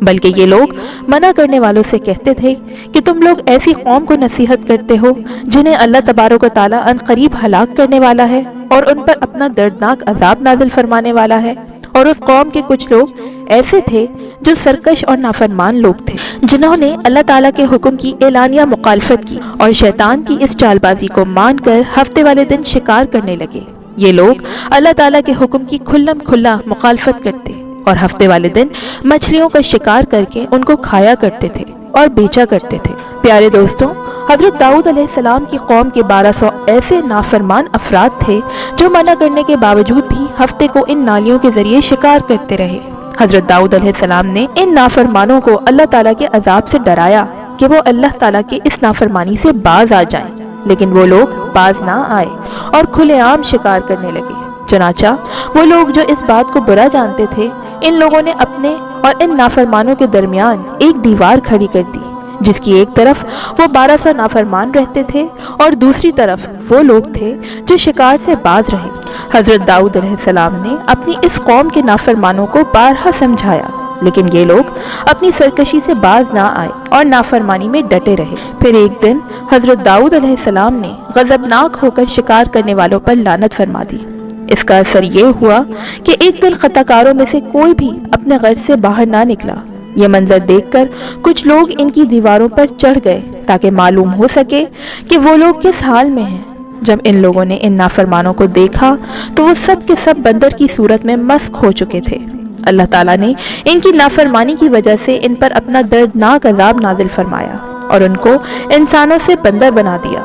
بلکہ یہ لوگ منع کرنے والوں سے کہتے تھے کہ تم لوگ ایسی قوم کو نصیحت کرتے ہو جنہیں اللہ تبارک و تعالیٰ ان قریب ہلاک کرنے والا ہے اور ان پر اپنا دردناک عذاب نازل فرمانے والا ہے۔ اور اس قوم کے کچھ لوگ ایسے تھے جو سرکش اور نافرمان لوگ تھے، جنہوں نے اللہ تعالیٰ کے حکم کی اعلانیہ مخالفت کی اور شیطان کی اس چال بازی کو مان کر ہفتے والے دن شکار کرنے لگے۔ یہ لوگ اللہ تعالیٰ کے حکم کی کھلم کھلا مخالفت کرتے اور ہفتے والے دن مچھلیوں کا شکار کر کے ان کو کھایا کرتے تھے اور بیچا کرتے تھے۔ پیارے دوستوں، حضرت داؤد علیہ السلام کی قوم کے 1200 ایسے نافرمان افراد تھے جو منع کرنے کے باوجود بھی ہفتے کو ان نالیوں کے ذریعے شکار کرتے رہے۔ حضرت داؤد علیہ السلام نے ان نافرمانوں کو اللہ تعالیٰ کے عذاب سے ڈرایا کہ وہ اللہ تعالیٰ کے اس نافرمانی سے باز آ جائیں، لیکن وہ لوگ باز نہ آئے اور کھلے عام شکار کرنے لگے۔ چنانچہ وہ لوگ جو اس بات کو برا جانتے تھے، ان لوگوں نے اپنے اور ان نافرمانوں کے درمیان ایک دیوار کھڑی کر دی، جس کی ایک طرف وہ 1200 نافرمان رہتے تھے اور دوسری طرف وہ لوگ تھے جو شکار سے باز رہے۔ حضرت داؤد علیہ السلام نے اپنی اس قوم کے نافرمانوں کو بارہا سمجھایا، لیکن یہ لوگ اپنی سرکشی سے باز نہ آئے اور نافرمانی میں ڈٹے رہے۔ پھر ایک دن حضرت داؤد علیہ السلام نے غضبناک ہو کر شکار کرنے والوں پر لعنت فرما دی۔ اس کا اثر یہ ہوا کہ ایک دن خطا کاروں میں سے کوئی بھی اپنے غرض سے باہر نہ نکلا۔ یہ منظر دیکھ کر کچھ لوگ ان کی دیواروں پر چڑھ گئے تاکہ معلوم ہو سکے کہ وہ لوگ کس حال میں ہیں۔ جب ان لوگوں نے ان نافرمانوں کو دیکھا تو وہ سب کے سب بندر کی صورت میں مسخ ہو چکے تھے۔ اللہ تعالیٰ نے ان کی نافرمانی کی وجہ سے ان پر اپنا دردناک عذاب نازل فرمایا اور ان کو انسانوں سے بندر بنا دیا۔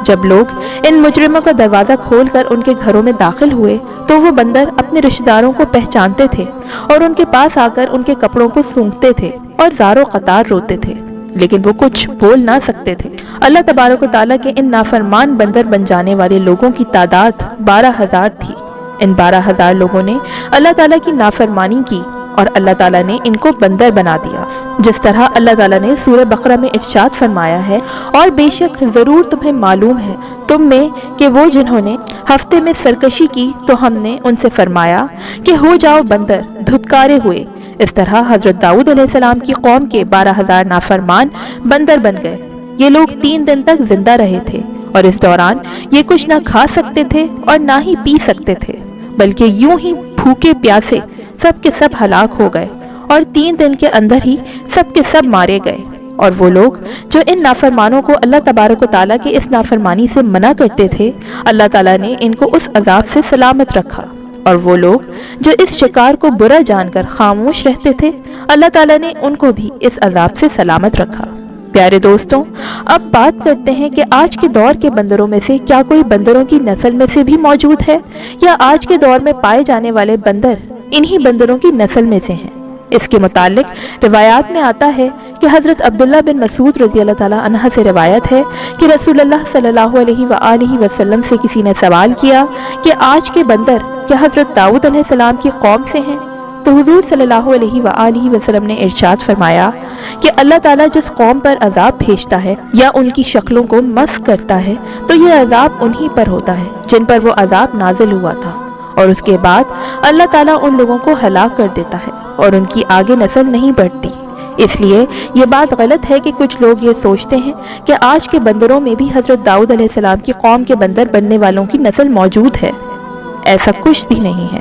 جب لوگ ان مجرموں کا دروازہ کھول کر ان کے گھروں میں داخل ہوئے تو وہ بندر اپنے رشتہ داروں کو پہچانتے تھے اور ان کے پاس آ کر ان کے کپڑوں کو سونگھتے تھے اور زار و قطار روتے تھے، لیکن وہ کچھ بول نہ سکتے تھے۔ اللہ تبارک و تعالیٰ کے ان نافرمان بندر بن جانے والے لوگوں کی تعداد 12,000 تھی۔ ان 12,000 لوگوں نے اللہ تعالیٰ کی نافرمانی کی اور اللہ تعالیٰ نے ان کو بندر بنا دیا، جس طرح اللہ تعالیٰ نے سورہ بقرہ میں ارشاد فرمایا ہے، اور بے شک ضرور تمہیں معلوم ہے تم میں کہ وہ جنہوں نے ہفتے میں سرکشی کی تو ہم نے ان سے فرمایا کہ ہو جاؤ بندر، دھتکارے ہوئے۔ اس طرح حضرت داؤد علیہ السلام کی قوم کے 12,000 نافرمان بندر بن گئے۔ یہ لوگ 3 دن تک زندہ رہے تھے اور اس دوران یہ کچھ نہ کھا سکتے تھے اور نہ ہی پی سکتے تھے، بلکہ یوں ہی بھوکے پیاسے سب کے سب ہلاک ہو گئے اور 3 دن کے اندر ہی سب کے سب مارے گئے۔ اور وہ لوگ جو ان نافرمانوں کو اللہ تبارک و تعالیٰ کے اس نافرمانی سے منع کرتے تھے، اللہ تعالیٰ نے ان کو اس عذاب سے سلامت رکھا، اور وہ لوگ جو اس شکار کو برا جان کر خاموش رہتے تھے، اللہ تعالیٰ نے ان کو بھی اس عذاب سے سلامت رکھا۔ پیارے دوستوں، اب بات کرتے ہیں کہ آج کے دور کے بندروں میں سے کیا کوئی بندروں کی نسل میں سے بھی موجود ہے، یا آج کے دور میں پائے جانے والے بندر انہی بندروں کی نسل میں سے ہیں۔ اس کے متعلق روایات میں آتا ہے کہ حضرت عبداللہ بن مسعود رضی اللہ تعالیٰ عنہ سے روایت ہے کہ رسول اللہ صلی اللہ علیہ وآلہ وسلم سے کسی نے سوال کیا کہ آج کے بندر کیا حضرت داؤد علیہ السلام کی قوم سے ہیں؟ تو حضور صلی اللہ علیہ وآلہ وسلم نے ارشاد فرمایا کہ اللہ تعالیٰ جس قوم پر عذاب بھیجتا ہے یا ان کی شکلوں کو مسخ کرتا ہے تو یہ عذاب انہی پر ہوتا ہے جن پر وہ عذاب نازل ہوا تھا، اور اس کے بعد اللہ تعالیٰ ان لوگوں کو ہلاک کر دیتا ہے اور ان کی آگے نسل نہیں بڑھتی۔ اس لیے یہ بات غلط ہے کہ کچھ لوگ یہ سوچتے ہیں کہ آج کے بندروں میں بھی حضرت داؤد علیہ السلام کی قوم کے بندر بننے والوں کی نسل موجود ہے۔ ایسا کچھ بھی نہیں ہے۔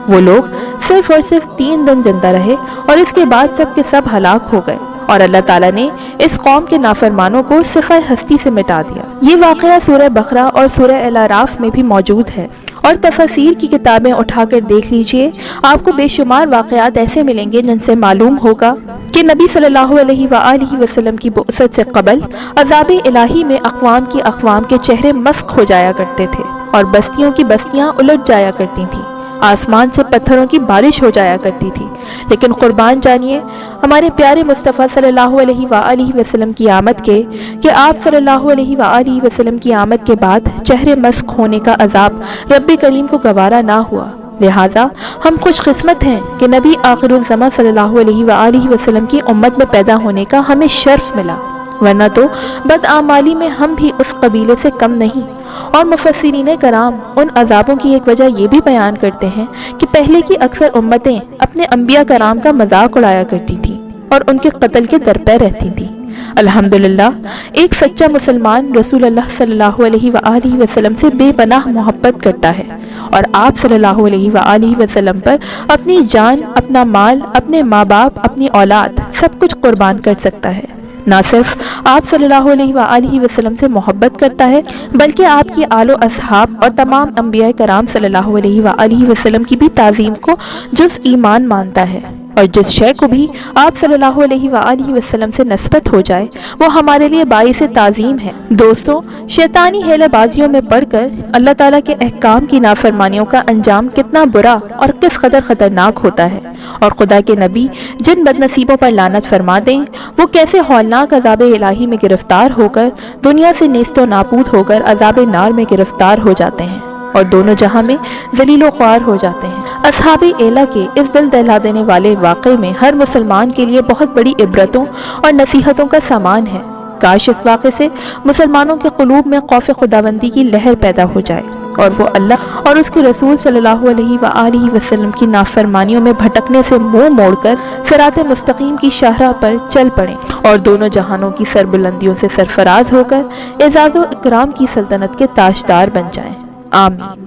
وہ لوگ صرف اور صرف 3 دن زندہ رہے اور اس کے بعد سب کے سب ہلاک ہو گئے، اور اللہ تعالیٰ نے اس قوم کے نافرمانوں کو صفحہ ہستی سے مٹا دیا۔ یہ واقعہ سورہ بقرہ اور سورہ الاعراف میں بھی موجود ہے، اور تفاسیر کی کتابیں اٹھا کر دیکھ لیجئے، آپ کو بے شمار واقعات ایسے ملیں گے جن سے معلوم ہوگا کہ نبی صلی اللہ علیہ وآلہ وسلم کی بعثت سے قبل عذاب الہی میں اقوام کے چہرے مسخ ہو جایا کرتے تھے اور بستیوں کی بستیاں الٹ جایا کرتی تھیں، آسمان سے پتھروں کی بارش ہو جایا کرتی تھی۔ لیکن قربان جانیے ہمارے پیارے مصطفیٰ صلی اللہ علیہ وآلہ وسلم کی آمد کے کہ آپ صلی اللہ علیہ وآلہ وسلم کی آمد کے بعد چہرے مسخ ہونے کا عذاب رب کریم کو گوارا نہ ہوا۔ لہٰذا ہم خوش قسمت ہیں کہ نبی آخر الزماں صلی اللہ علیہ وآلہ وسلم کی امت میں پیدا ہونے کا ہمیں شرف ملا، ورنہ تو بدعمالی میں ہم بھی اس قبیلے سے کم نہیں۔ اور مفسرین کرام ان عذابوں کی ایک وجہ یہ بھی بیان کرتے ہیں کہ پہلے کی اکثر امتیں اپنے انبیاء کرام کا مذاق اڑایا کرتی تھیں، اور ان کے قتل کے درپے رہتی تھیں۔ الحمدللہ ایک سچا مسلمان رسول اللہ صلی اللہ علیہ وآلہ وسلم سے بے پناہ محبت کرتا ہے، اور آپ صلی اللہ علیہ وآلہ وسلم پر اپنی جان، اپنا مال، اپنے ماں باپ، اپنی اولاد سب کچھ قربان کر سکتا ہے۔ نہ صرف آپ صلی اللہ علیہ وآلہ وسلم سے محبت کرتا ہے بلکہ آپ کی آل و اصحاب اور تمام انبیاء کرام صلی اللہ علیہ وآلہ وسلم کی بھی تعظیم کو جز ایمان مانتا ہے، اور جس شے کو بھی آپ صلی اللہ علیہ وآلہ وسلم سے نسبت ہو جائے وہ ہمارے لیے باعث تعظیم ہے۔ دوستو، شیطانی ہیلہ بازیوں میں پڑھ کر اللہ تعالیٰ کے احکام کی نافرمانیوں کا انجام کتنا برا اور کس قدر خطرناک ہوتا ہے، اور خدا کے نبی جن بد نصیبوں پر لعنت فرما دیں وہ کیسے ہولناک عذاب الہی میں گرفتار ہو کر دنیا سے نیست و نابود ہو کر عذاب نار میں گرفتار ہو جاتے ہیں اور دونوں جہاں میں ذلیل و خوار ہو جاتے ہیں۔ اصحاب ایلہ کے اس دل دہلا دینے والے واقعے میں ہر مسلمان کے لیے بہت بڑی عبرتوں اور نصیحتوں کا سامان ہے۔ کاش اس واقعے سے مسلمانوں کے قلوب میں خوف خداوندی کی لہر پیدا ہو جائے اور وہ اللہ اور اس کے رسول صلی اللہ علیہ وآلہ وسلم کی نافرمانیوں میں بھٹکنے سے منہ موڑ کر صراط مستقیم کی شاہراہ پر چل پڑیں اور دونوں جہانوں کی سربلندیوں سے سرفراز ہو کر اعزاز و اکرام کی سلطنت کے تاجدار بن جائیں۔ آمین۔